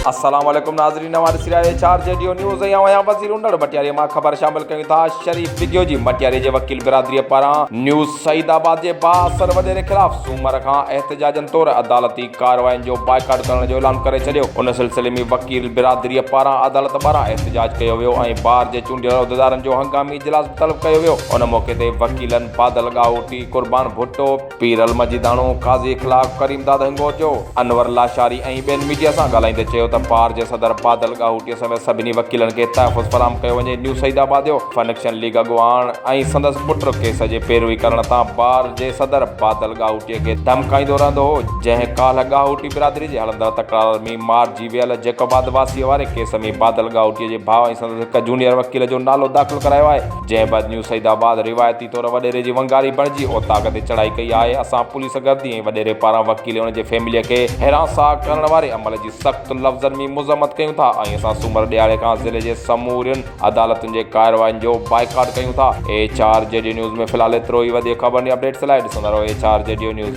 अस्सलाम वालेकुम नाज़रीन, हमारे सिराए 4 जेडीओ न्यूज़ यहाँ वज़ीर उंडड़ मटियारी मां ख़बर शामिल कयूं था। शरीफ वीडियो जी मटियारी जे वकील बिरादरी पारां न्यूज़ सईदाबाद जे बाअसर वॾेरे ख़िलाफ़ सूमर खां एहतजाजन तौर अदालती कार्रवाइयुनि जो बाइकाट करण जो ऐलान करे छॾियो। उन सिलसिले में वकील बिरादरी पारां अदालत पारां एहतजाज कयो वियो ऐं बार जे चूंडियल उहिदेदारनि जो हंगामी इजलास तलब कयो वियो। उन मौक़े ते वकीलनि बादल गाहूटी, कुर्बान भुट्टो, पीरल मजीदाणो, काज़ी इख़लाक़ करीमदाद हिंगोजो, अनवर लाशारी ऐं ॿियनि मीडिया सां ॻाल्हाईंदे चयो त पार जे सदर बादल गाहूटीअ समेत सभिनी वकीलनि खे तहफ़ुज़ फराहम कयो वञे। न्यू सईदाबाद जो फनक्शन लीग अॻुवाण ऐं संदसि पुट केस जे पैरवी करण तां बार जे सदर बादल गाहूटीअ खे धमकाईंदो रहंदो हो, जंहिं काल्ह गाहूटी बिरादरी जे हलंदड़ तकरार में मारिजी वियल जैकोबाद वासीअ वारे केस में बादल गाहूटीअ जे भाउ ऐं संदसि हिक जूनियर वकील जो नालो दाख़िल करायो आहे। जंहिं बैदि न्यू सईदाबाद रिवायती तौर वॾेरे जी वंगारी बणिजी ओताक ते चढ़ाई कई आहे। असां पुलिस गर्दी ऐं वॾेरे पारां वकील ऐं उन जे फैमिलीअ खे हिरासा करण वारे अमल जी सख़्त लफ़्ज़नि में मुज़म्मत कयूं था ऐं असां सूमर ॾियारे खां ज़िले जे समूरियुनि अदालतुनि जे कार्रवाइयुनि जो बाइकाट कयूं था। A4 जेडीओ न्यूज़ में फ़िलहाल एतिरो ई। वधीक ख़बरनि अपडेट्स लाइ ॾिसंदा रहो A4 जेडीओ न्यूज़।